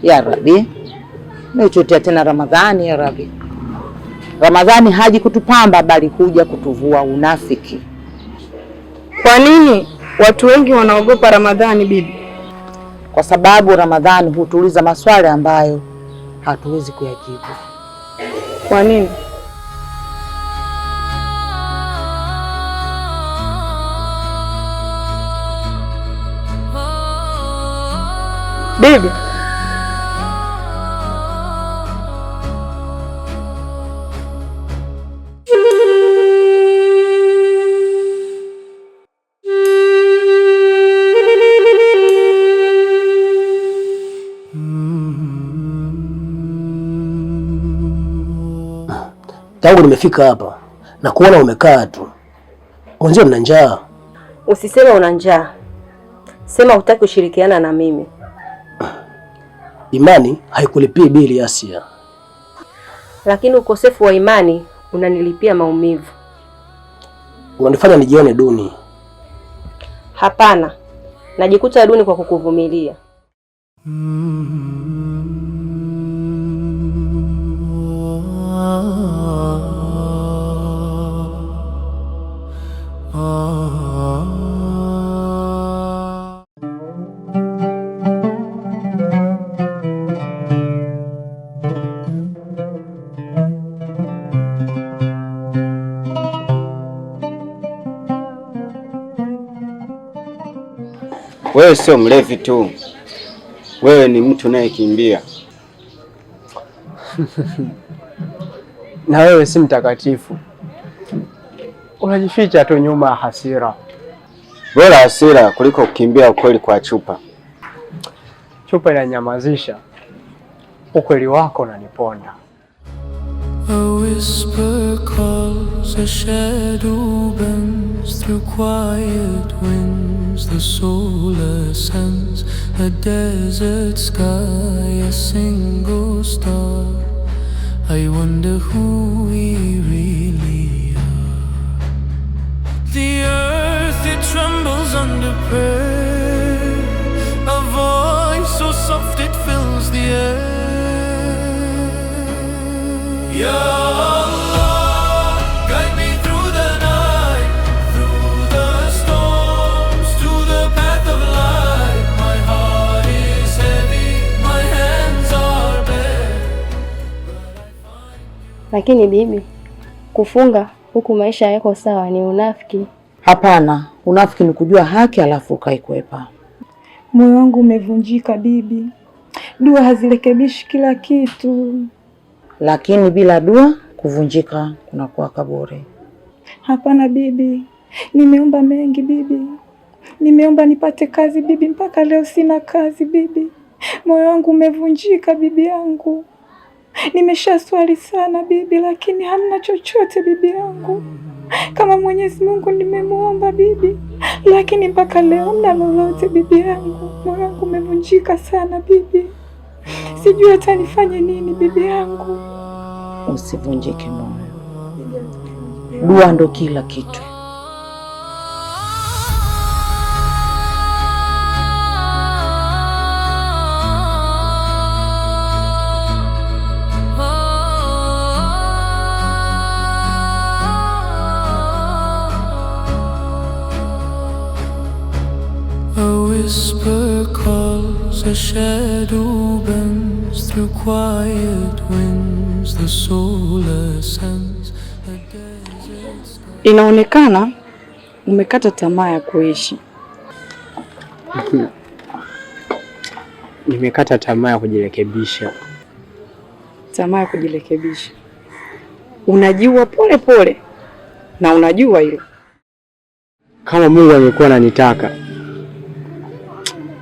Ya Rabbi, nichutia tena Ramadhani ya Rabbi. Ramadhani haji kutupamba bali kuja kutuvua unafiki. Kwa nini watu wengi wanaogopa Ramadhani bibi? Kwa sababu Ramadhani hutuliza maswali ambayo hatuwezi kuyajibu. Kwa nini? Bibi, tangu nimefika hapa na kuona umekaa tu. Mwenzio mna njaa. Usisema una njaa. Sema hutaki kushirikiana na mimi. Imani haikulipii bili Asia. Lakini ukosefu wa imani unanilipia maumivu. Unanifanya nijione duni. Hapana. Najikuta duni kwa kukuvumilia. Wewe sio mlevi tu. Wewe ni mtu unayekimbia. Na wewe si mtakatifu. Unajificha tu nyuma ya hasira. Bora hasira kuliko kukimbia ukweli kwa chupa. Chupa inanyamazisha. Ukweli wako unaniponda. A whisper calls, a shadow bends through quiet winds. The soul ascends, a desert sky, a single star. I wonder who we really are. The earth, it trembles under prayer. A voice so soft it fills the air. Ya Allah, guide me through the night, through the storms, to the path of light. My heart is heavy, my hands are bare. Lakini bibi, kufunga huku maisha yako sawa ni unafiki. Hapana, unafiki ni kujua haki alafu ukaikwepa. Moyo wangu umevunjika bibi. Dua hazirekebishi kila kitu. Lakini bila dua kuvunjika kunakuwa kaburi. Hapana bibi. Nimeomba mengi bibi. Nimeomba nipate kazi bibi, mpaka leo sina kazi bibi. Moyo wangu umevunjika bibi yangu. Nimeshaswali sana bibi, lakini hamna chochote bibi yangu. Kama Mwenyezi Mungu nimemuomba bibi, lakini mpaka leo hamna lolote bibi yangu. Moyo wangu umevunjika sana bibi. Sijui hata nifanye nini bibi yangu. Usivunjike moyo. Dua ndo kila kitu. A whisper calls, a shadow bends through quiet winds. The soul ascends, a desert sky. Inaonekana umekata tamaa ya kuishi. Nimekata tamaa ya kujirekebisha. Tamaa ya kujirekebisha. Unajua pole pole na unajua hilo. Kama Mungu angekuwa ananitaka,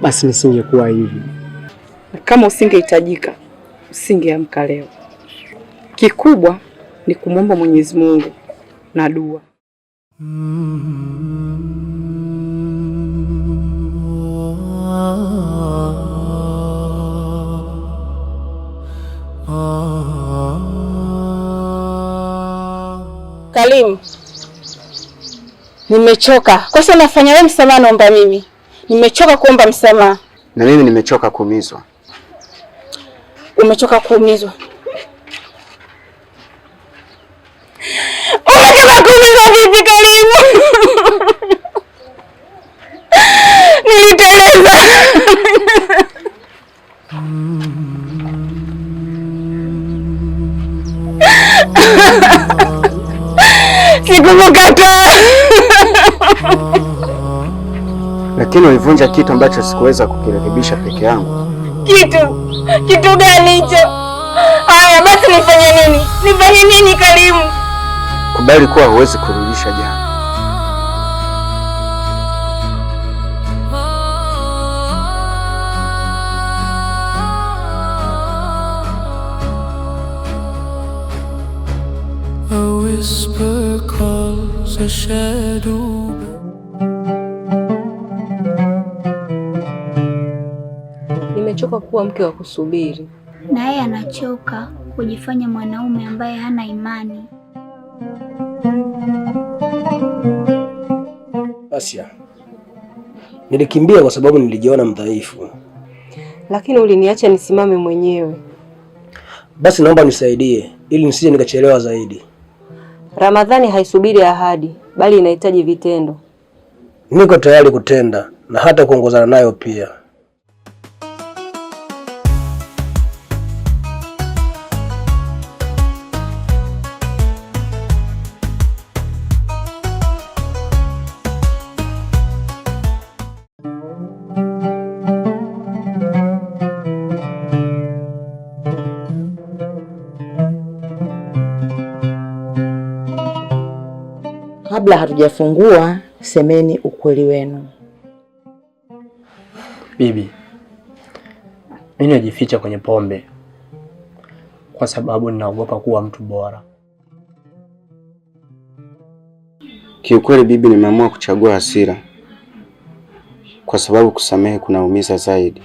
basi nisingekuwa hivi. Kama usingehitajika, usingeamka leo. Kikubwa ni kumwomba Mwenyezi Mungu na dua. Kalim, nimechoka. Kwa sababu nafanya wewe msamaha, naomba mimi. Nimechoka kuomba msamaha. Na mimi nimechoka kuumizwa. Umechoka kuumizwa. Umechoka kuumizwa vipi Karimu? Niliteleza. Sikukukata. Lakini ulivunja kitu ambacho sikuweza kukirekebisha peke yangu. Kitu gani hicho? Haya basi nifanye nini? Nifanye nini Karimu? Kubali kuwa huwezi kurudisha jana. A whisper calls a shadow. Nimechoka kuwa mke wa kusubiri. Na yeye anachoka kujifanya mwanaume ambaye hana imani. Asia, nilikimbia kwa sababu nilijiona mdhaifu. Lakini uliniacha nisimame mwenyewe. Basi naomba nisaidie ili nisije nikachelewa zaidi. Ramadhani haisubiri ahadi, bali inahitaji vitendo. Niko tayari kutenda na hata kuongozana nayo pia. Kabla hatujafungua, semeni ukweli wenu. Bibi, mimi najificha kwenye pombe kwa sababu ninaogopa kuwa mtu bora. Kiukweli bibi, nimeamua kuchagua hasira kwa sababu kusamehe kunaumiza zaidi.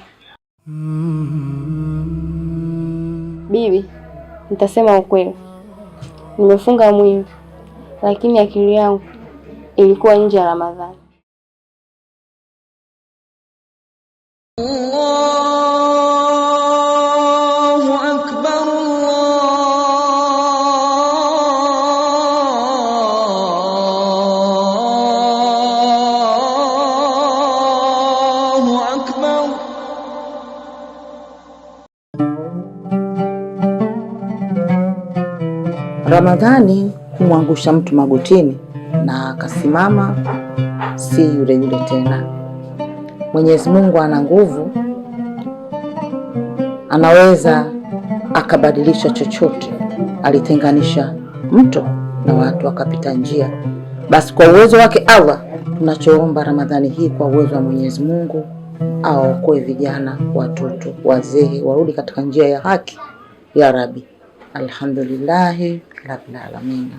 Bibi, nitasema ukweli. Nimefunga mwili, lakini akili yangu ilikuwa nje ya Ramadhani. Allahu Akbar, Allahu Akbar. Ramadhani humwangusha mtu magotini na akasimama, si yule yule tena. Mwenyezi Mungu ana nguvu, anaweza akabadilisha chochote. Alitenganisha mto na watu wakapita njia. Basi kwa uwezo wake Allah, tunachoomba Ramadhani hii kwa uwezo wa Mwenyezi Mungu, awaokoe vijana, watoto, wazee, warudi katika njia ya haki ya Rabbi. Alhamdulillahi Rabbil Alamin.